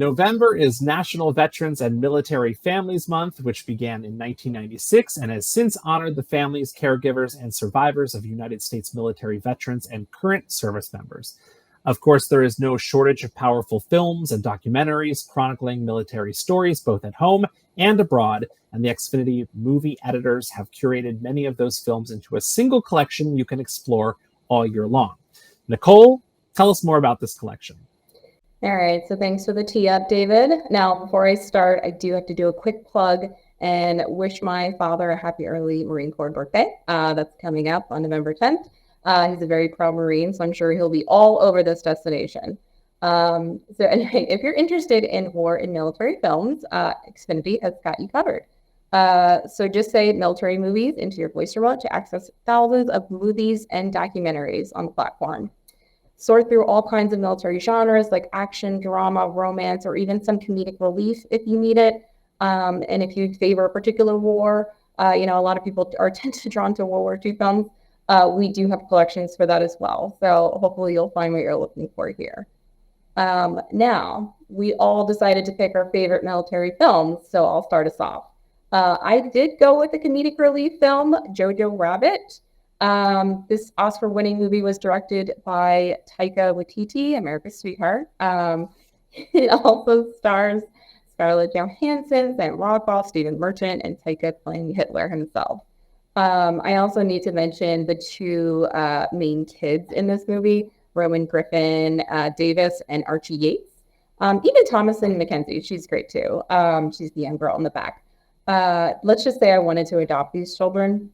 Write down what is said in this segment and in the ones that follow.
November is National Veterans and Military Families Month, which began in 1996 and has since honored the families, caregivers, and survivors of United States military veterans and current service members. Of course, there is no shortage of powerful films and documentaries chronicling military stories both at home and abroad, and the Xfinity movie editors have curated many of those films into a single collection you can explore all year long. Nicole, tell us more about this collection. All right, so thanks for the tee up, David. Now, before I start, I do have to do a quick plug and wish my father a happy early Marine Corps birthday. That's coming up on November 10th. He's a very proud Marine, so I'm sure he'll be all over this destination. So anyway, if you're interested in war and military films, Xfinity has got you covered. So just say military movies into your voice remote to access thousands of movies and documentaries on the platform. Sort through all kinds of military genres like action, drama, romance, or even some comedic relief if you need it. And if you favor a particular war, a lot of people are tend to drawn to World War II films. We do have collections for that as well. So hopefully you'll find what you're looking for here. Now, we all decided to pick our favorite military films, so I'll start us off. I did go with the comedic relief film, Jojo Rabbit. This Oscar-winning movie was directed by Taika Waititi, America's sweetheart. It also stars Scarlett Johansson, Sam Rockwell, Stephen Merchant, and Taika playing Hitler himself. I also need to mention the two main kids in this movie, Rowan Griffin Davis and Archie Yates. Even Thomasin McKenzie, she's great too. She's the young girl in the back. Let's just say I wanted to adopt these children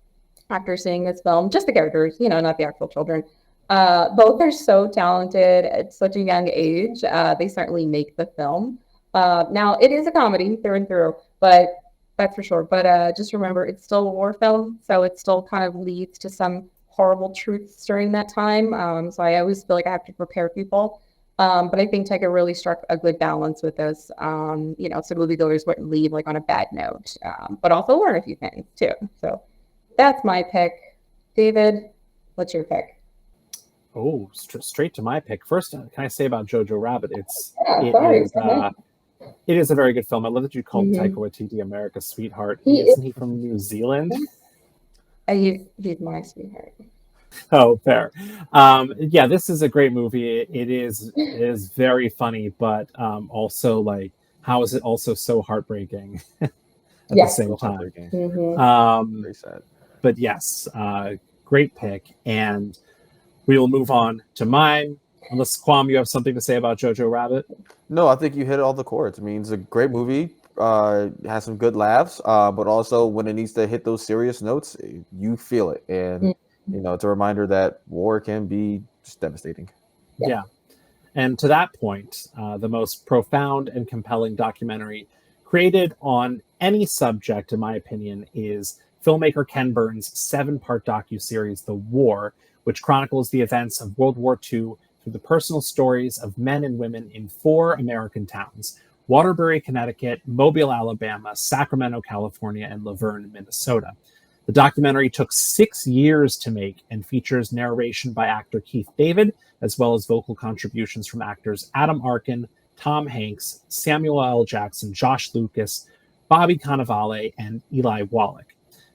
after seeing this film, just the characters, not the actual children. Both are so talented at such a young age. They certainly make the film. Now, it is a comedy through and through, but that's for sure. But just remember, it's still a war film, so it still kind of leads to some horrible truths during that time. So I always feel like I have to prepare people. But I think Taika really struck a good balance with this, so moviegoers wouldn't leave like on a bad note, but also learn a few things too. So that's my pick. David, what's your pick? Oh, straight to my pick. First, can I say about Jojo Rabbit? It is a very good film. I love that you called Taika Waititi America's sweetheart. Isn't he from New Zealand? He's my sweetheart. Oh, fair. This is a great movie. It is very funny, but also like, how is it also so heartbreaking at the same time? Very sad. But yes, great pick. And we will move on to mine. Unless, Kwame, you have something to say about Jojo Rabbit? No, I think you hit all the chords. I mean, it's a great movie. Has some good laughs, but also when it needs to hit those serious notes, you feel it. And, it's a reminder that war can be just devastating. Yeah. And to that point, the most profound and compelling documentary created on any subject, in my opinion, is filmmaker Ken Burns' 7-part docuseries, The War, which chronicles the events of World War II through the personal stories of men and women in 4 American towns: Waterbury, Connecticut, Mobile, Alabama, Sacramento, California, and Laverne, Minnesota. The documentary took 6 years to make and features narration by actor Keith David, as well as vocal contributions from actors Adam Arkin, Tom Hanks, Samuel L. Jackson, Josh Lucas, Bobby Cannavale, and Eli Wallach.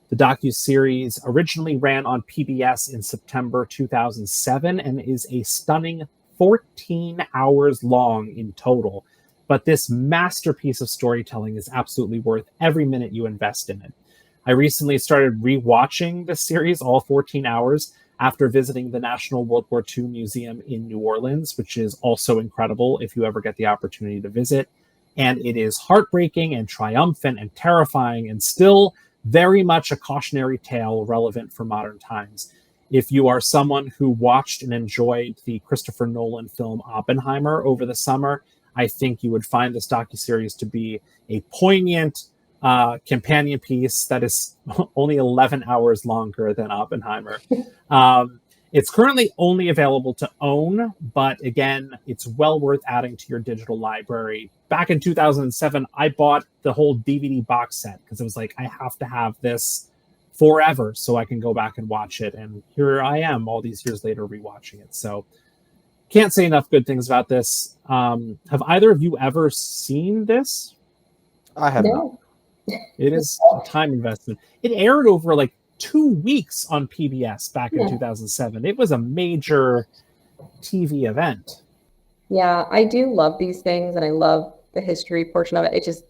The docuseries originally ran on PBS in September 2007 and is a stunning 14 hours long in total. But this masterpiece of storytelling is absolutely worth every minute you invest in it. I recently started rewatching the series, all 14 hours, after visiting the National World War II Museum in New Orleans, which is also incredible if you ever get the opportunity to visit. And it is heartbreaking and triumphant and terrifying and still very much a cautionary tale relevant for modern times. If you are someone who watched and enjoyed the Christopher Nolan film Oppenheimer over the summer, I think you would find this docuseries to be a poignant companion piece that is only 11 hours longer than Oppenheimer. It's currently only available to own, but again, it's well worth adding to your digital library. Back in 2007, I bought the whole DVD box set because it was like, I have to have this forever so I can go back and watch it. And here I am all these years later rewatching it. So Can't say enough good things about this. Have either of you ever seen this? I have not. No. It is a time investment. It aired over like 2 weeks on PBS back in Yeah. 2007. It was a major TV event. Yeah, I do love these things and I love the history portion of it. It just,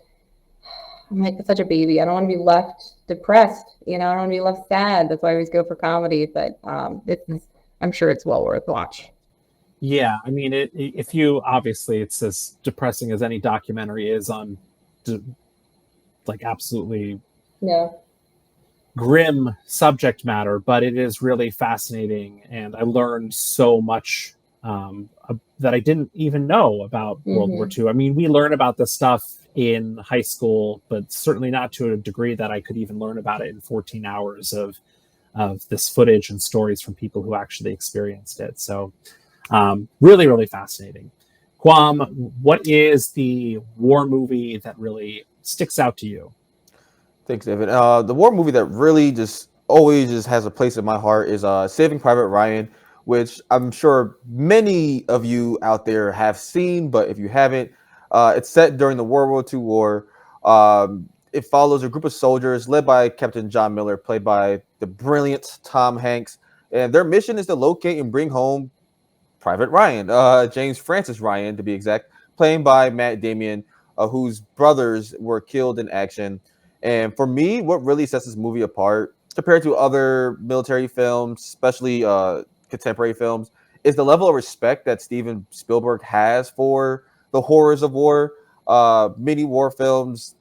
I'm like such a baby. I don't want to be left depressed. I don't want to be left sad. That's why I always go for comedy. But I'm sure it's well worth watch. Yeah, I mean, if you obviously it's as depressing as any documentary is on, like absolutely Yeah. grim subject matter, but it is really fascinating, and I learned so much that I didn't even know about World War Mm-hmm. II. I mean, we learn about this stuff in high school, but certainly not to a degree that I could even learn about it in 14 hours of this footage and stories from people who actually experienced it. So really, really fascinating. Quam, what is the war movie that really sticks out to you? Thanks, David. The war movie that really just always just has a place in my heart is Saving Private Ryan, which I'm sure many of you out there have seen, but if you haven't, it's set during the World War II war. It follows a group of soldiers led by Captain John Miller, played by the brilliant Tom Hanks, and their mission is to locate and bring home Private Ryan, James Francis Ryan to be exact, playing by Matt Damon, whose brothers were killed in action. And for me, what really sets this movie apart compared to other military films, especially contemporary films, is the level of respect that Steven Spielberg has for the horrors of war. Many war films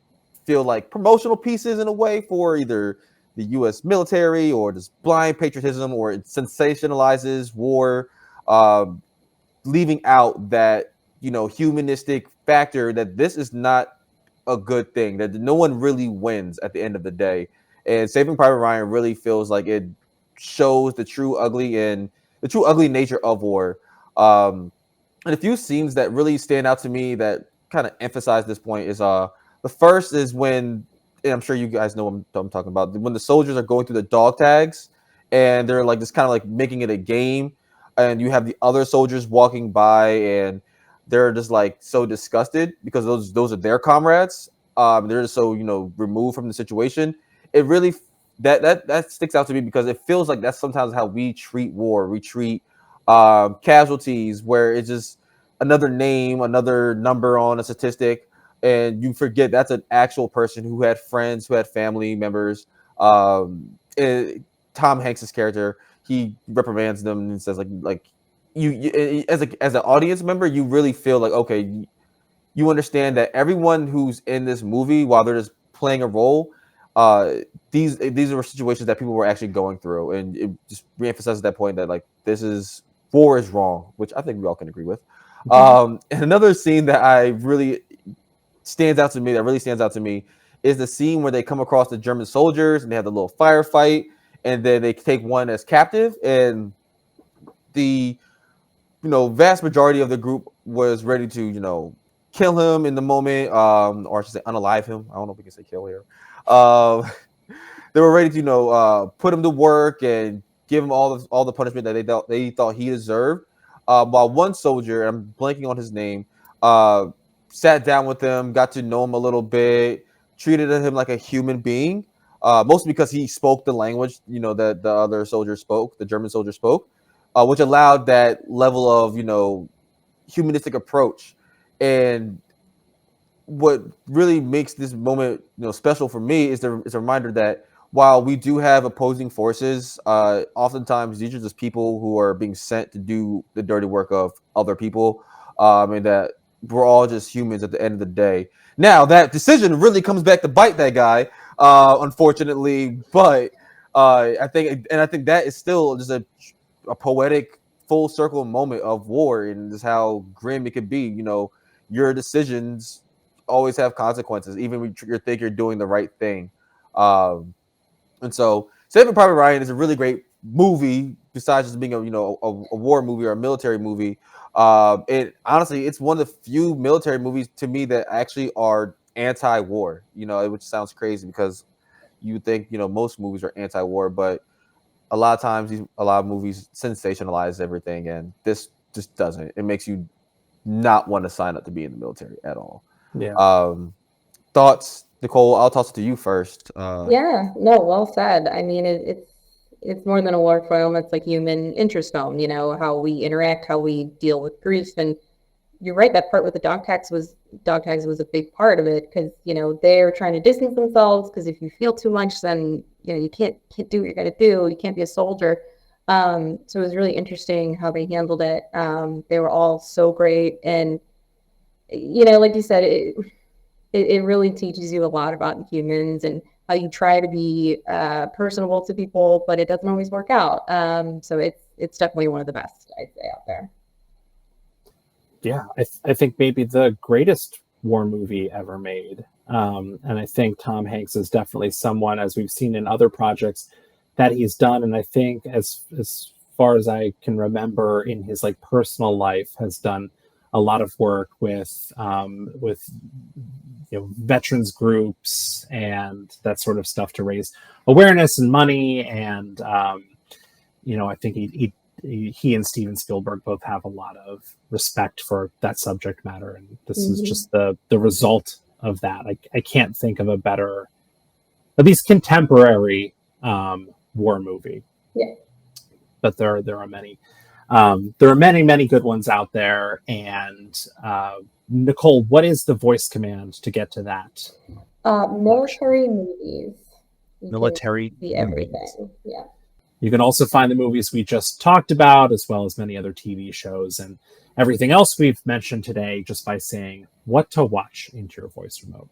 feel like promotional pieces in a way for either the U.S. military or just blind patriotism, or it sensationalizes war, um, leaving out that humanistic factor that this is not a good thing, that no one really wins at the end of the day. And Saving Private Ryan really feels like it shows the true ugly nature of war. And a few scenes that really stand out to me that kind of emphasize this point is the first is when, and I'm sure you guys know what I'm talking about, when the soldiers are going through the dog tags and they're like just kind of like making it a game, and you have the other soldiers walking by and they're just like so disgusted because those are their comrades. They're just so removed from the situation. It really that sticks out to me because it feels like that's sometimes how we treat war. We treat casualties, where it's just another name, another number on a statistic, and you forget that's an actual person who had friends, who had family members. Tom Hanks's character, he reprimands them and says like you as an audience member, you really feel like, okay, you understand that everyone who's in this movie, while they're just playing a role, uh, these are situations that people were actually going through, and it just reemphasizes that point that like war is wrong, which I think we all can agree with. And another scene that really stands out to me is the scene where they come across the German soldiers and they have the little firefight, and then they take one as captive, and the vast majority of the group was ready to kill him in the moment, or I should say unalive him. I don't know if we can say kill here. They were ready to put him to work and give him all the punishment that they thought he deserved. While one soldier, I'm blanking on his name, sat down with him, got to know him a little bit, treated him like a human being, mostly because he spoke the language that the other soldier spoke, the German soldier spoke, which allowed that level of humanistic approach. And what really makes this moment special for me is a reminder that while we do have opposing forces, oftentimes these are just people who are being sent to do the dirty work of other people, and that we're all just humans at the end of the day. Now that decision really comes back to bite that guy, unfortunately, but I think that is still just a poetic full circle moment of war, and just how grim it could be. Your decisions always have consequences, even when you think you're doing the right thing. Um, and so, Saving Private Ryan is a really great movie. Besides just being a war movie or a military movie, it honestly, it's one of the few military movies to me that actually are anti-war. Which sounds crazy because you think most movies are anti-war, but a lot of times a lot of movies sensationalize everything, and this just doesn't. It makes you not want to sign up to be in the military at all. Yeah. Thoughts, Nicole? I'll toss it to you first. Yeah, no, well said. I mean, it's more than a war film. It's like human interest film, you know, how we interact, how we deal with grief. And you're right, that part with the dog tags was a big part of it because, you know, they're trying to distance themselves because if you feel too much, then, you know, you can't do what you got to do. You can't be a soldier. So it was really interesting how they handled it. They were all so great. And, you know, like you said, it really teaches you a lot about humans and how you try to be personable to people, but it doesn't always work out. So it's definitely one of the best, I'd say, out there. Yeah, I think maybe the greatest war movie ever made. And I think Tom Hanks is definitely someone, as we've seen in other projects, that he's done. And I think as far as I can remember in his like personal life, has done a lot of work with you know, veterans groups and that sort of stuff to raise awareness and money. And you know, I think he and Steven Spielberg both have a lot of respect for that subject matter, and this is just the result of that. I can't think of a better, at least contemporary, war movie. Yeah. But there are many. There are many good ones out there. And Nicole, what is the voice command to get to that? Military movies. You Military can see everything. Yeah. You can also find the movies we just talked about, as well as many other TV shows and everything else we've mentioned today, just by saying what to watch into your voice remote.